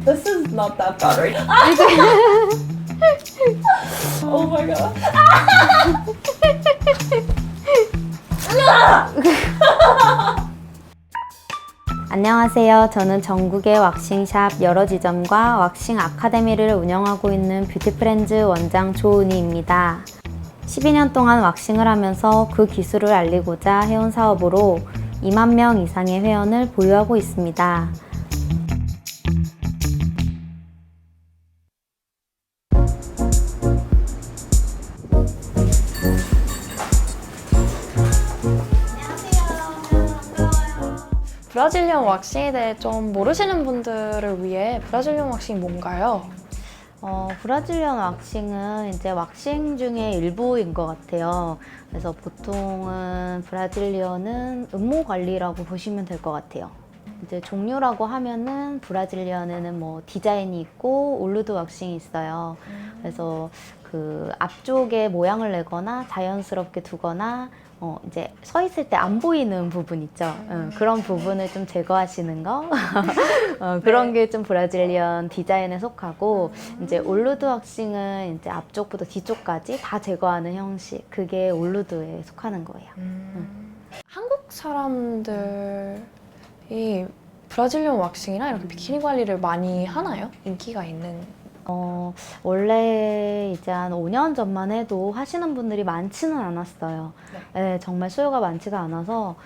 This is not that bad right now. Oh my god. 안녕하세요. 저는 전국의 왁싱샵 여러 지점과 왁싱 아카데미를 운영하고 있는 뷰티프렌즈 원장 조은희입니다. 12년 동안 왁싱을 하면서 그 기술을 알리고자 해온 사업으로 2만 명 이상의 회원을 보유하고 있습니다. 브라질리언 왁싱에 대해 좀 모르시는 분들을 위해 브라질리언 왁싱이 뭔가요? 브라질리언 왁싱은 이제 왁싱 중에 일부인 것 같아요. 그래서 보통은 브라질리언은 음모 관리라고 보시면 될 것 같아요. 이제 종류라고 하면은 브라질리언에는 뭐 디자인이 있고 올루드 왁싱이 있어요. 그래서 그 앞쪽에 모양을 내거나 자연스럽게 두거나 이제 서 있을 때 안 보이는 부분 있죠. 그런 부분을 좀 제거하시는 거. 그런 게 좀 브라질리언 디자인에 속하고, 이제 올루드 왁싱은 이제 앞쪽부터 뒤쪽까지 다 제거하는 형식. 그게 올루드에 속하는 거예요. 한국 사람들이 브라질리언 왁싱이나 이렇게 비키니 관리를 많이 하나요? 인기가 있는. 원래 이제 한 5년 전만 해도 하시는 분들이 많지는 않았어요. 네, 정말 수요가 많지가 않아서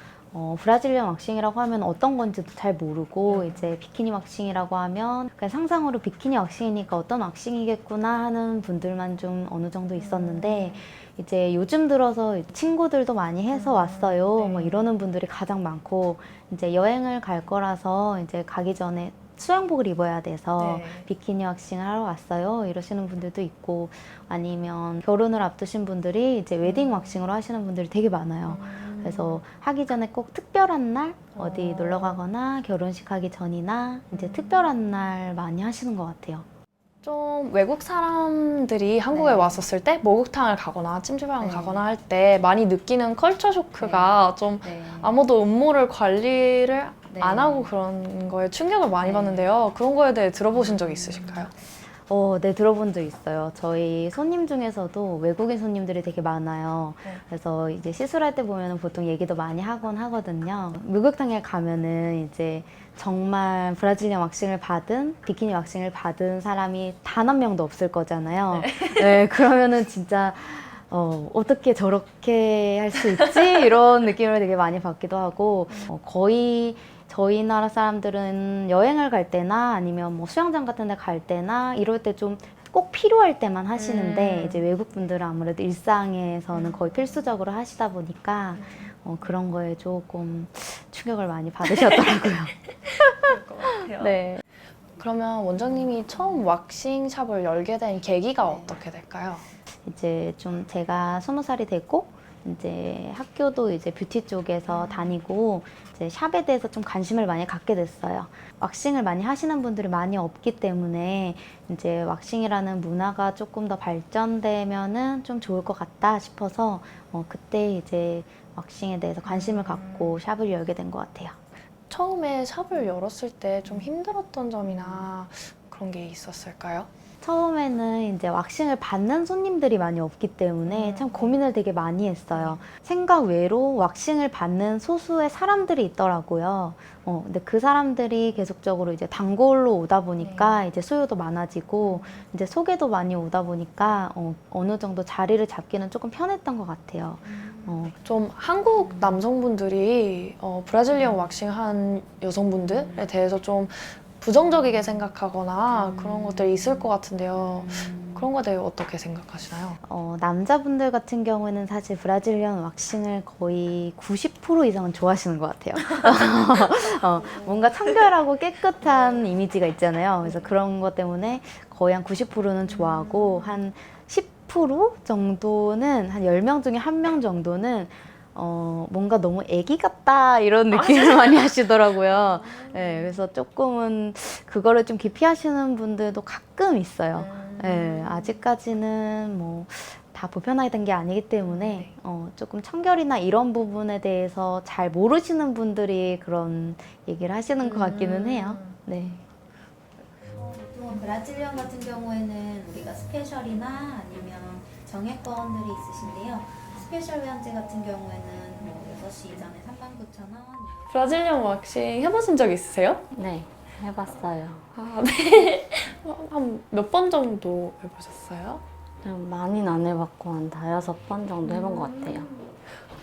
브라질리언 왁싱이라고 하면 어떤 건지도 잘 모르고 이제 비키니 왁싱이라고 하면 그냥 상상으로 비키니 왁싱이니까 어떤 왁싱이겠구나 하는 분들만 좀 어느 정도 있었는데 이제 요즘 들어서 친구들도 많이 해서 왔어요. 뭐 이러는 분들이 가장 많고 이제 여행을 갈 거라서 이제 가기 전에 수영복을 입어야 돼서 비키니 왁싱을 하러 왔어요 이러시는 분들도 있고, 아니면 결혼을 앞두신 분들이 이제 웨딩 왁싱으로 하시는 분들이 되게 많아요. 그래서 하기 전에 꼭 특별한 날 어디 놀러 가거나 결혼식 하기 전이나 이제 특별한 날 많이 하시는 것 같아요. 좀 외국 사람들이 한국에 네. 왔었을 때 목욕탕을 가거나 찜질방을 가거나 할 때 많이 느끼는 컬처 쇼크가 좀 아무도 음모를 관리를 안 하고 그런 거에 충격을 많이 받는데요. 그런 거에 대해 들어보신 적 있으실까요? 네, 들어본 적 있어요. 저희 손님 중에서도 외국인 손님들이 되게 많아요. 그래서 이제 시술할 때 보면 보통 얘기도 많이 하곤 하거든요. 목욕탕에 가면은 이제 정말 브라질리언 왁싱을 받은, 비키니 왁싱을 받은 사람이 단 한 명도 없을 거잖아요. 네, 그러면은 진짜 어떻게 저렇게 할 수 있지? 이런 느낌을 되게 많이 받기도 하고, 거의 저희 나라 사람들은 여행을 갈 때나 아니면 뭐 수영장 같은 데 갈 때나 이럴 때 좀 꼭 필요할 때만 하시는데 이제 외국 분들은 아무래도 일상에서는 거의 필수적으로 하시다 보니까 그런 거에 조금 충격을 많이 받으셨더라고요. 그럴 것 같아요. 네. 그러면 원장님이 처음 왁싱샵을 열게 된 계기가 어떻게 될까요? 이제 좀 제가 20살이 됐고 이제 학교도 이제 뷰티 쪽에서 다니고 이제 샵에 대해서 좀 관심을 많이 갖게 됐어요. 왁싱을 많이 하시는 분들이 많이 없기 때문에 이제 왁싱이라는 문화가 조금 더 발전되면은 좀 좋을 것 같다 싶어서 그때 이제 왁싱에 대해서 관심을 갖고 샵을 열게 된 것 같아요. 처음에 샵을 열었을 때 좀 힘들었던 점이나 그런 게 있었을까요? 처음에는 이제 왁싱을 받는 손님들이 많이 없기 때문에 참 고민을 되게 많이 했어요. 생각 외로 왁싱을 받는 소수의 사람들이 있더라고요. 근데 그 사람들이 계속적으로 이제 단골로 오다 보니까 이제 수요도 많아지고 이제 소개도 많이 오다 보니까 어느 정도 자리를 잡기는 조금 편했던 것 같아요. 좀 한국 남성분들이 브라질리언 왁싱한 여성분들에 대해서 좀 부정적이게 생각하거나 그런 것들이 있을 것 같은데요. 그런 거에 대해 어떻게 생각하시나요? 남자분들 같은 경우에는 사실 브라질리언 왁싱을 거의 90% 이상은 좋아하시는 것 같아요. 뭔가 청결하고 깨끗한 이미지가 있잖아요. 그래서 그런 것 때문에 거의 한 90%는 좋아하고 한 10% 정도는 한 10명 중에 1명 정도는 뭔가 너무 애기 같다 이런 느낌을 많이 하시더라고요. 네, 그래서 조금은 그거를 좀 기피하시는 분들도 가끔 있어요. 네, 아직까지는 뭐 다 보편화된 게 아니기 때문에 조금 청결이나 이런 부분에 대해서 잘 모르시는 분들이 그런 얘기를 하시는 것 같기는 해요. 네. 브라질리언 같은 경우에는 우리가 스페셜이나 아니면 정액권들이 있으신데요. 스페셜 회원제 같은 경우에는 뭐 6시 이전에 39,000원. 브라질리언 왁싱 해보신 적 있으세요? 네, 해봤어요. 아, 네. 한 몇 번 정도 해보셨어요? 많이는 안 해봤고 한 5번 정도 해본 것 같아요.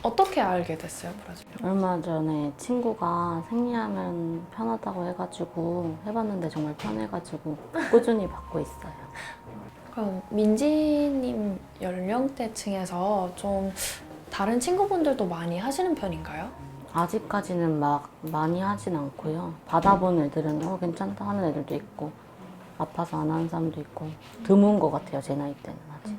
어떻게 알게 됐어요, 브라질리언? 얼마 전에 친구가 생리하면 편하다고 해가지고 해봤는데 정말 편해가지고 꾸준히 받고 있어요. 그럼 민지님 연령대층에서 좀 다른 친구분들도 많이 하시는 편인가요? 아직까지는 막 많이 하진 않고요. 받아본 애들은 괜찮다 하는 애들도 있고 아파서 안 하는 사람도 있고 드문 것 같아요. 제 나이 때는 아직.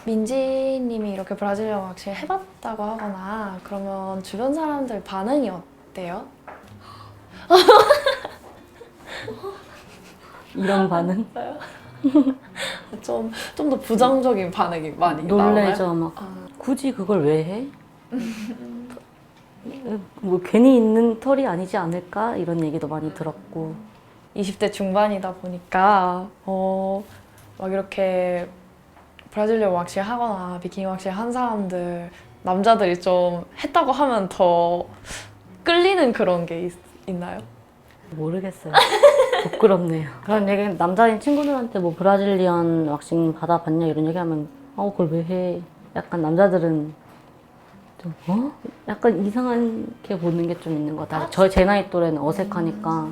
민지님이 이렇게 브라질리언 왁싱 해봤다고 하거나 그러면 주변 사람들 반응이 어때요? 이런 반응? 좀 더 부정적인 반응이 많이 나오나요? 놀래죠. 막 아, 굳이 그걸 왜 해? 뭐 괜히 있는 털이 아니지 않을까? 이런 얘기도 많이 들었고 20대 중반이다 보니까 막 이렇게 브라질리언 왁싱 하거나 비키니 왁싱 한 사람들 남자들이 좀 했다고 하면 더 끌리는 그런 게 있나요? 모르겠어요. 부끄럽네요. 그런 얘기 남자인 친구들한테 뭐 브라질리언 왁싱 받아봤냐 이런 얘기하면 그걸 왜 해? 약간 남자들은 좀 약간 이상하게 보는 게 좀 있는 것 같아요. 제 나이 또래는 어색하니까.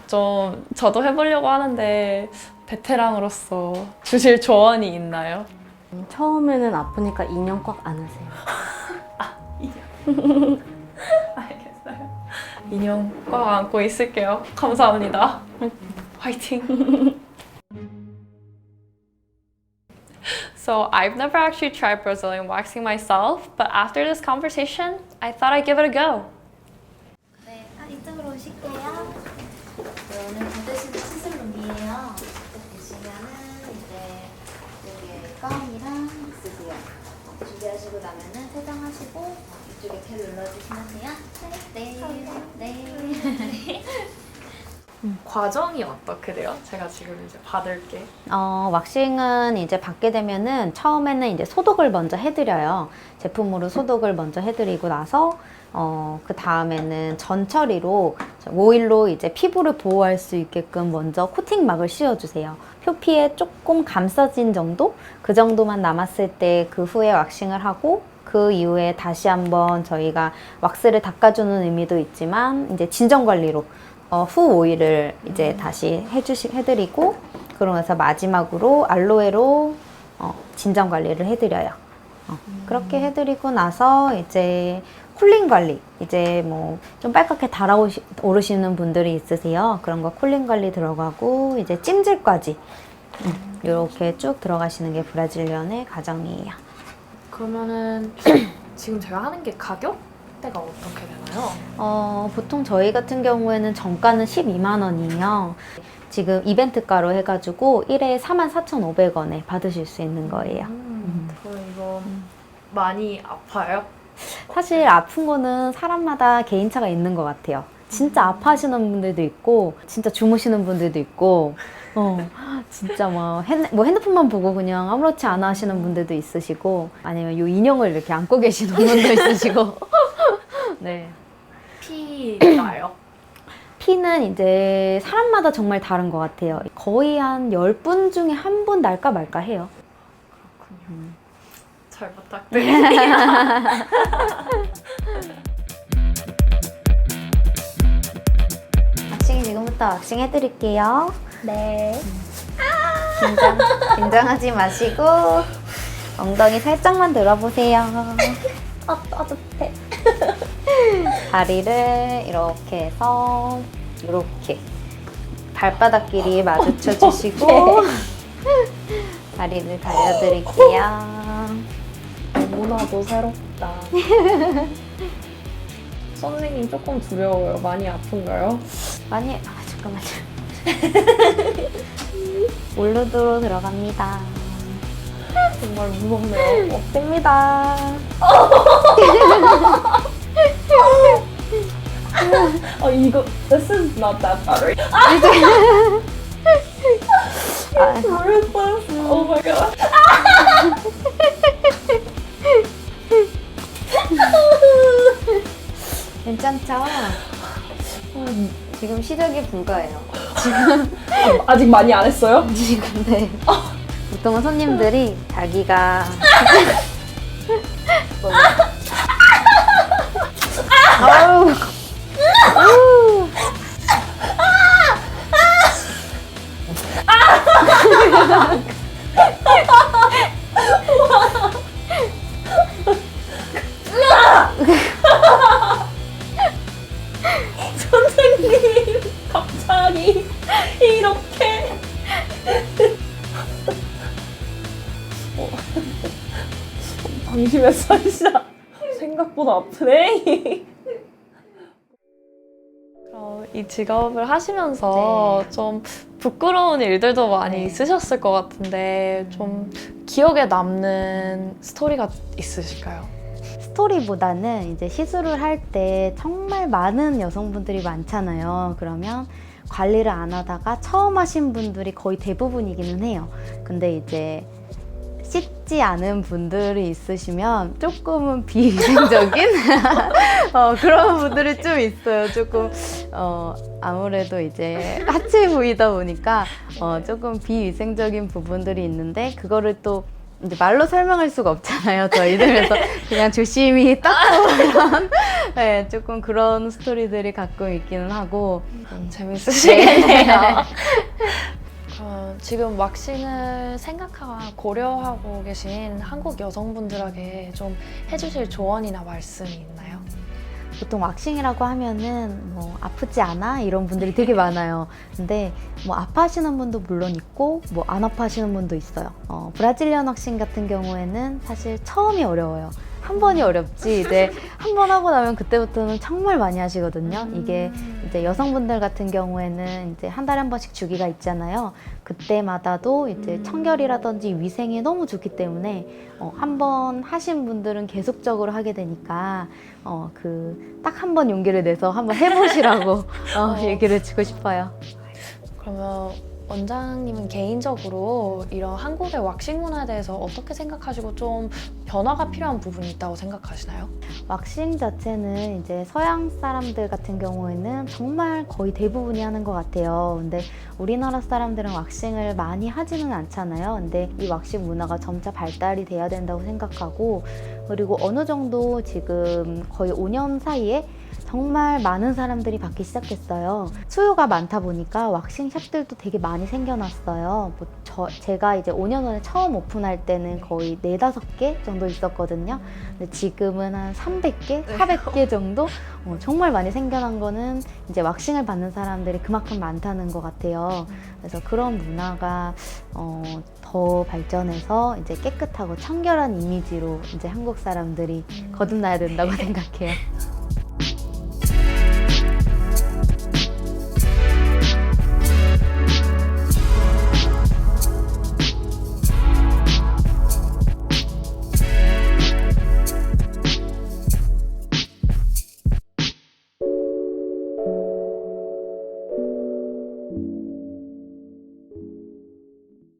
좀 저도 해보려고 하는데 베테랑으로서 주실 조언이 있나요? 처음에는 아프니까 인형 꽉 안으세요. 알겠어요. 인형 꽉 안고 있을게요. 감사합니다. 화이팅! So I've never actually tried Brazilian waxing myself, but after this conversation, I thought I'd give it a go. 네, 이쪽으로 오실게요. 네, 오늘 받으시는 시술룸이에요. 보시면은 이제 여기에 껌이랑 있으세요. 준비하시고 나면은 세정하시고 이쪽에 벨 눌러주시면 돼요. 네. 과정이 어떻게 돼요? 제가 지금 이제 받을게. 왁싱은 이제 받게 되면은 처음에는 이제 소독을 먼저 해드려요. 제품으로 소독을 먼저 해드리고 나서 그 다음에는 전처리로 오일로 이제 피부를 보호할 수 있게끔 먼저 코팅막을 씌워주세요. 표피에 조금 감싸진 정도? 그 정도만 남았을 때 그 후에 왁싱을 하고 그 이후에 다시 한번 저희가 왁스를 닦아주는 의미도 있지만 이제 진정 관리로 후 오일을 이제 다시 해드리고 그러면서 마지막으로 알로에로 진정 관리를 해드려요. 그렇게 해드리고 나서 이제 쿨링 관리 이제 뭐 좀 빨갛게 달아오르시는 분들이 있으세요. 그런 거 쿨링 관리 들어가고 이제 찜질까지 이렇게 쭉 들어가시는 게 브라질리언의 과정이에요. 그러면은 지금 제가 하는 게 가격대가 어떻게 되나요? 보통 저희 같은 경우에는 정가는 12만 원이에요. 지금 이벤트가로 해가지고 1회에 44,500원에 받으실 수 있는 거예요. 그럼 이거 많이 아파요? 사실 아픈 거는 사람마다 개인차가 있는 것 같아요. 진짜 아파하시는 분들도 있고, 진짜 주무시는 분들도 있고, 진짜 뭐 핸드폰만 보고 그냥 아무렇지 않아 하시는 분들도 있으시고, 아니면 이 인형을 이렇게 안고 계시는 분도 있으시고, 네. 피 나요? 피는 이제 사람마다 정말 다른 것 같아요. 거의 한 10분 중에 한 분 날까 말까 해요. 그렇군요. 잘 부탁드립니다. 왁싱 지금부터 왁싱 해드릴게요. 네. 긴장하지 마시고 엉덩이 살짝만 들어보세요. 따뜻해. 다리를 이렇게 해서 이렇게 발바닥끼리 마주쳐 주시고 다리를 달려드릴게요. 너무나도 새롭다. 선생님 조금 두려워요. 많이 아픈가요? 많이 잠깐만요. 올루드로 들어갑니다. 정말 무섭네요. 없습니다. 이거 this is not that bad. 놀랄 뻔했어. 오 마이 갓. 괜찮죠? 지금 시작이 불가해요. 아직 많이 안 했어요? 지금 네. 보통은 손님들이 자기가 아우. 선생님 갑자기 이렇게 방심했어 진짜. 생각보다 아프네. 그럼 이 직업을 하시면서 좀 부끄러운 일들도 많이 네. 있으셨을 것 같은데 좀 기억에 남는 스토리가 있으실까요? 스토리보다는 이제 시술을 할 때 정말 많은 여성분들이 많잖아요. 그러면 관리를 안 하다가 처음 하신 분들이 거의 대부분이기는 해요. 근데 이제 씻지 않은 분들이 있으시면 조금은 비위생적인 그런 분들이 좀 있어요. 조금 아무래도 이제 하체 부위다 보니까 조금 비위생적인 부분들이 있는데 그거를 또 이제 말로 설명할 수가 없잖아요. 저희들 그래서 그냥 조심히 닦아보면 네, 조금 그런 스토리들이 가끔 있기는 하고 재밌으시겠네요. 지금 왁싱을 생각하고 고려하고 계신 한국 여성분들에게 좀 해주실 조언이나 말씀이 있나요? 보통 왁싱이라고 하면은 뭐 아프지 않아? 이런 분들이 되게 많아요. 근데 뭐 아파하시는 분도 물론 있고 뭐 안 아파하시는 분도 있어요. 브라질리언 왁싱 같은 경우에는 사실 처음이 어려워요. 한 번이 어렵지 이제 한 번 하고 나면 그때부터는 정말 많이 하시거든요. 이게 이제 여성분들 같은 경우에는 이제 한 달에 한 번씩 주기가 있잖아요. 그때마다도 이제 청결이라든지 위생이 너무 좋기 때문에 한 번 하신 분들은 계속적으로 하게 되니까 그 딱 한 번 용기를 내서 한번 해보시라고 얘기를 주고 싶어요. 그러면 원장님은 개인적으로 이런 한국의 왁싱 문화에 대해서 어떻게 생각하시고 좀 변화가 필요한 부분이 있다고 생각하시나요? 왁싱 자체는 이제 서양 사람들 같은 경우에는 정말 거의 대부분이 하는 것 같아요. 근데 우리나라 사람들은 왁싱을 많이 하지는 않잖아요. 근데 이 왁싱 문화가 점차 발달이 돼야 된다고 생각하고 그리고 어느 정도 지금 거의 5년 사이에 정말 많은 사람들이 받기 시작했어요. 수요가 많다 보니까 왁싱샵들도 되게 많이 생겨났어요. 제가 이제 5년 전에 처음 오픈할 때는 거의 4, 5개 정도 있었거든요. 근데 지금은 한 300개, 400개 정도? 정말 많이 생겨난 거는 이제 왁싱을 받는 사람들이 그만큼 많다는 것 같아요. 그래서 그런 문화가 더 발전해서 이제 깨끗하고 청결한 이미지로 이제 한국 사람들이 거듭나야 된다고 생각해요.